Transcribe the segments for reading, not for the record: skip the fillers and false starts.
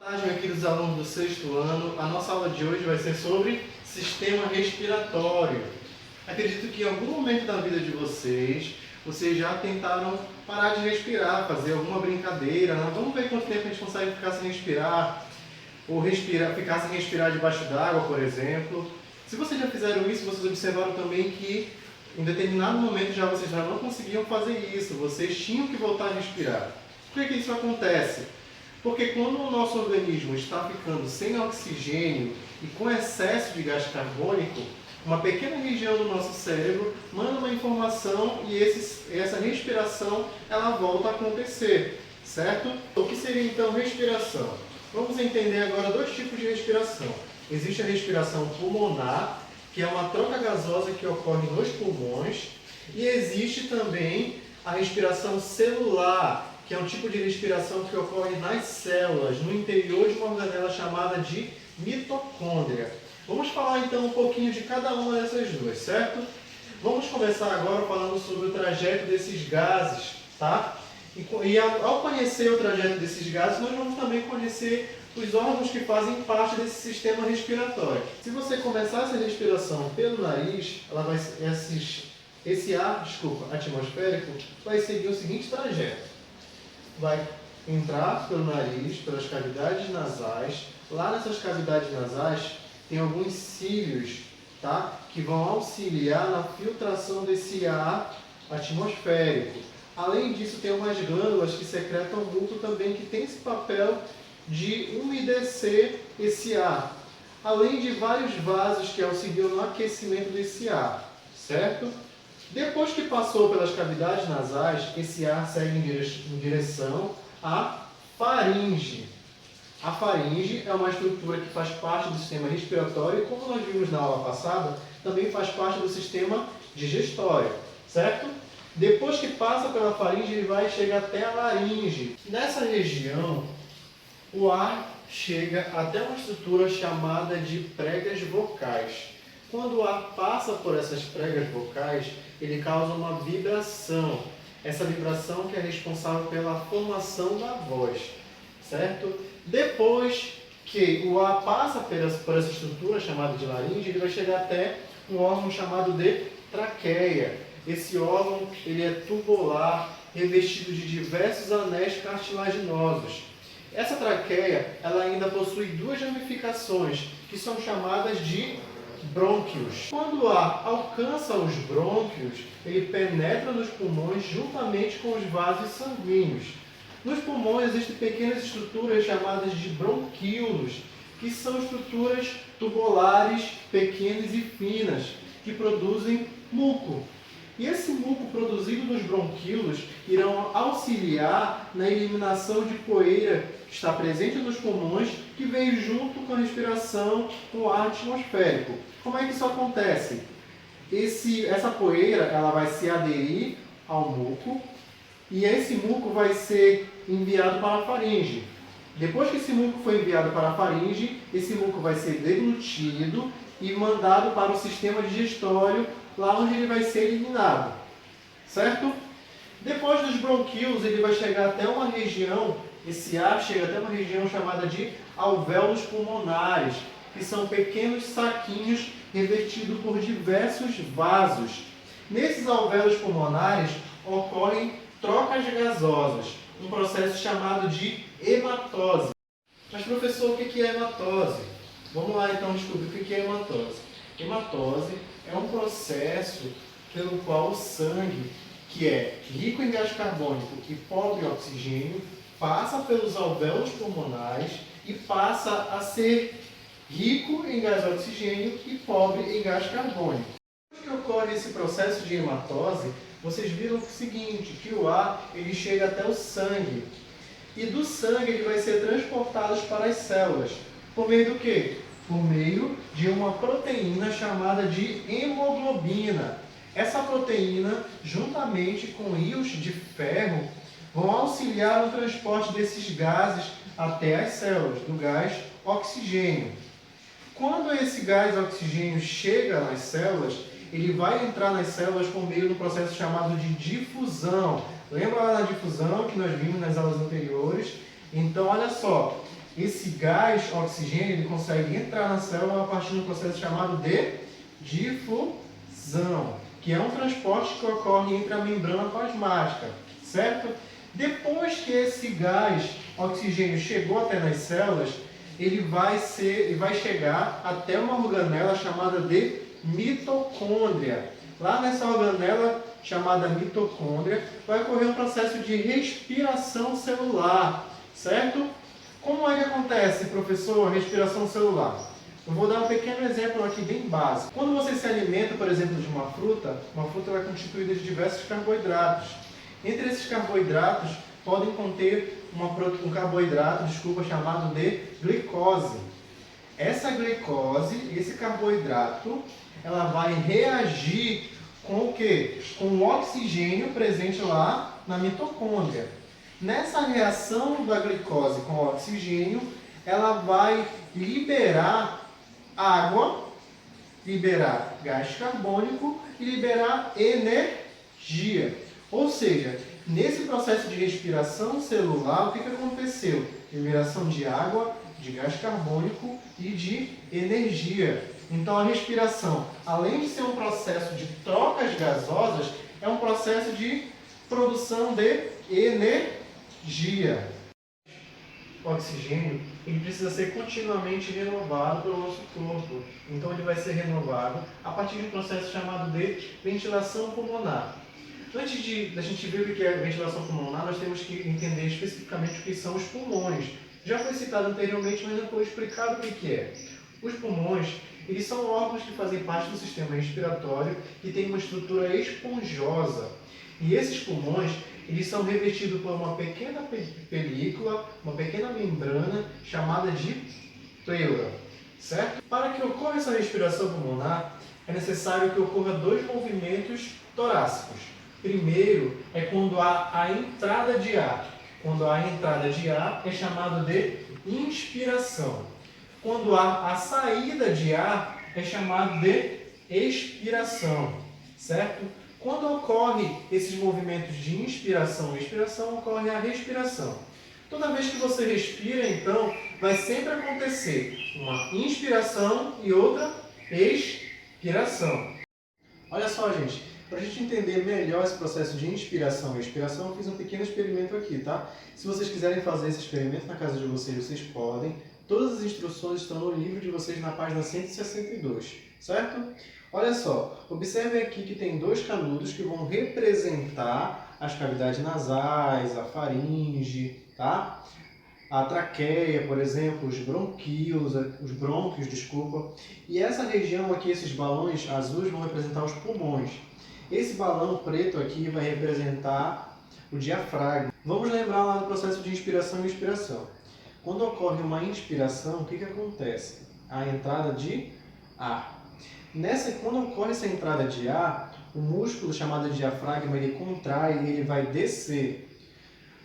Aqui dos alunos do sexto ano, a nossa aula de hoje vai ser sobre sistema respiratório. Acredito que em algum momento da vida de vocês já tentaram parar de respirar, fazer alguma brincadeira, né? Vamos ver quanto tempo a gente consegue ficar sem respirar, ou ficar sem respirar debaixo d'água, por exemplo. Se vocês já fizeram isso, vocês observaram também que em determinado momento vocês já não conseguiam fazer isso, vocês tinham que voltar a respirar. Por que isso acontece? Porque quando o nosso organismo está ficando sem oxigênio e com excesso de gás carbônico, uma pequena região do nosso cérebro manda uma informação e essa respiração ela volta a acontecer, certo? O que seria então respiração? Vamos entender agora dois tipos de respiração. Existe a respiração pulmonar, que é uma troca gasosa que ocorre nos pulmões, e existe também a respiração celular, que é um tipo de respiração que ocorre nas células, no interior de uma organela chamada de mitocôndria. Vamos falar então um pouquinho de cada uma dessas duas, certo? Vamos começar agora falando sobre o trajeto desses gases, tá? E ao conhecer o trajeto desses gases, nós vamos também conhecer os órgãos que fazem parte desse sistema respiratório. Se você começar essa respiração pelo nariz, esse ar atmosférico vai seguir o seguinte trajeto. Vai entrar pelo nariz, pelas cavidades nasais. Lá nessas cavidades nasais tem alguns cílios, tá? Que vão auxiliar na filtração desse ar atmosférico. Além disso, tem umas glândulas que secretam muco também, que tem esse papel de umedecer esse ar. Além de vários vasos que auxiliam no aquecimento desse ar, certo? Depois que passou pelas cavidades nasais, esse ar segue em direção à faringe. A faringe é uma estrutura que faz parte do sistema respiratório e, como nós vimos na aula passada, também faz parte do sistema digestório, certo? Depois que passa pela faringe, ele vai chegar até a laringe. Nessa região, o ar chega até uma estrutura chamada de pregas vocais. Quando o ar passa por essas pregas vocais, ele causa uma vibração. Essa vibração que é responsável pela formação da voz, certo? Depois que o ar passa por essa estrutura chamada de laringe, ele vai chegar até um órgão chamado de traqueia. Esse órgão ele é tubular, revestido de diversos anéis cartilaginosos. Essa traqueia ela ainda possui duas ramificações, que são chamadas de brônquios. Quando o ar alcança os brônquios, ele penetra nos pulmões juntamente com os vasos sanguíneos. Nos pulmões existem pequenas estruturas chamadas de bronquíolos, que são estruturas tubulares pequenas e finas, que produzem muco. E esse muco produzido nos bronquíolos irão auxiliar na eliminação de poeira que está presente nos pulmões, que veio junto com a respiração com o ar atmosférico. Como é que isso acontece? Essa poeira ela vai se aderir ao muco e esse muco vai ser enviado para a faringe. Depois que esse muco foi enviado para a faringe, esse muco vai ser deglutido e mandado para o sistema digestório, lá onde ele vai ser eliminado, certo? Depois dos bronquíolos, ele vai chegar até uma região, esse ar chega até uma região chamada de alvéolos pulmonares, que são pequenos saquinhos revestidos por diversos vasos. Nesses alvéolos pulmonares ocorrem trocas gasosas, um processo chamado de hematose. Mas professor, o que é hematose? Vamos lá então descobrir o que é hematose. Hematose é um processo pelo qual o sangue, que é rico em gás carbônico e pobre em oxigênio, passa pelos alvéolos pulmonares e passa a ser rico em gás oxigênio e pobre em gás carbônico. Depois que ocorre esse processo de hematose, vocês viram o seguinte, que o ar ele chega até o sangue. E do sangue ele vai ser transportado para as células. Por meio do quê? Por meio de uma proteína chamada de hemoglobina. Essa proteína, juntamente com íons de ferro, vão auxiliar no transporte desses gases até as células, do gás oxigênio. Quando esse gás oxigênio chega nas células, ele vai entrar nas células por meio do processo chamado de difusão. Lembra lá da difusão que nós vimos nas aulas anteriores? Então, olha só, esse gás oxigênio ele consegue entrar na célula a partir de um processo chamado de difusão, que é um transporte que ocorre entre a membrana plasmática, certo? Depois que esse gás oxigênio chegou até nas células, ele vai chegar até uma organela chamada de mitocôndria. Lá nessa organela chamada mitocôndria vai ocorrer um processo de respiração celular, certo? Como é que acontece, professor, a respiração celular? Eu vou dar um pequeno exemplo aqui bem básico. Quando você se alimenta, por exemplo, de uma fruta é constituída de diversos carboidratos. Entre esses carboidratos podem conter um carboidrato, chamado de glicose. Essa glicose, esse carboidrato, ela vai reagir com o quê? Com o oxigênio presente lá na mitocôndria. Nessa reação da glicose com o oxigênio, ela vai liberar água, liberar gás carbônico e liberar energia. Ou seja, nesse processo de respiração celular, o que aconteceu? Liberação de água, de gás carbônico e de energia. Então a respiração, além de ser um processo de trocas gasosas, é um processo de produção de energia. O oxigênio ele precisa ser continuamente renovado pelo nosso corpo. Então ele vai ser renovado a partir de um processo chamado de ventilação pulmonar. Antes da gente ver o que é a ventilação pulmonar, nós temos que entender especificamente o que são os pulmões. Já foi citado anteriormente, mas não foi explicado o que é. Os pulmões, eles são órgãos que fazem parte do sistema respiratório e têm uma estrutura esponjosa. E esses pulmões, eles são revestidos por uma pequena película, uma pequena membrana chamada de pleura, certo? Para que ocorra essa respiração pulmonar, é necessário que ocorra dois movimentos torácicos. Primeiro é quando há a entrada de ar. Quando há a entrada de ar é chamado de inspiração. Quando há a saída de ar é chamado de expiração, certo? Quando ocorre esses movimentos de inspiração e expiração, ocorre a respiração. Toda vez que você respira, então, vai sempre acontecer uma inspiração e outra expiração. Olha só, gente, para a gente entender melhor esse processo de inspiração e expiração, eu fiz um pequeno experimento aqui, tá? Se vocês quiserem fazer esse experimento na casa de vocês, vocês podem. Todas as instruções estão no livro de vocês na página 162, certo? Olha só, observem aqui que tem dois canudos que vão representar as cavidades nasais, a faringe, tá? A traqueia, por exemplo, os brônquios, desculpa. E essa região aqui, esses balões azuis vão representar os pulmões. Esse balão preto aqui vai representar o diafragma. Vamos lembrar lá do processo de inspiração e expiração. Quando ocorre uma inspiração, o que acontece? A entrada de ar. Quando ocorre essa entrada de ar, o músculo chamado diafragma ele contrai e ele vai descer.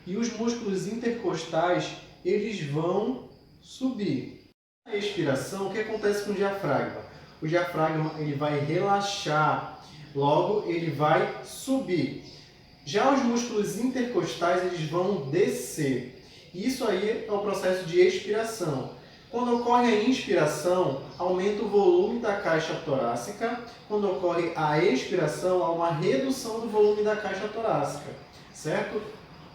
E os músculos intercostais eles vão subir. Na expiração, o que acontece com o diafragma? O diafragma ele vai relaxar, logo ele vai subir. Já os músculos intercostais eles vão descer. Isso aí é o processo de expiração. Quando ocorre a inspiração, aumenta o volume da caixa torácica. Quando ocorre a expiração, há uma redução do volume da caixa torácica, certo?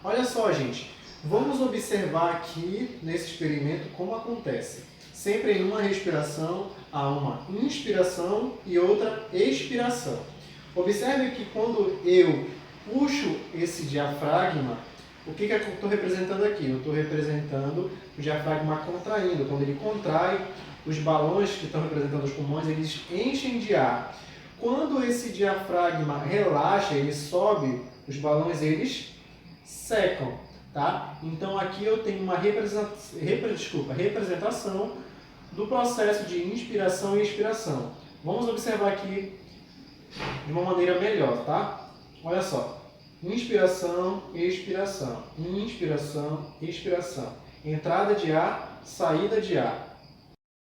Olha só, gente, vamos observar aqui nesse experimento como acontece. Sempre em uma respiração, há uma inspiração e outra expiração. Observe que quando eu puxo esse diafragma, o que eu estou representando aqui? Eu estou representando o diafragma contraindo. Quando ele contrai, os balões que estão representando os pulmões, eles enchem de ar. Quando esse diafragma relaxa, ele sobe, os balões eles secam, tá? Então aqui eu tenho uma representação do processo de inspiração e expiração. Vamos observar aqui de uma maneira melhor, tá? Olha só. Inspiração, expiração. Inspiração, expiração. Entrada de ar, saída de ar.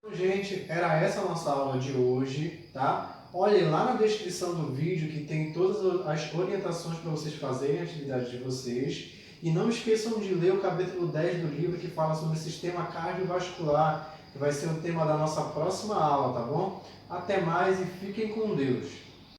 Então, gente, era essa a nossa aula de hoje, tá? Olhem lá na descrição do vídeo que tem todas as orientações para vocês fazerem a atividade de vocês. E não esqueçam de ler o capítulo 10 do livro que fala sobre o sistema cardiovascular, que vai ser o tema da nossa próxima aula, tá bom? Até mais e fiquem com Deus.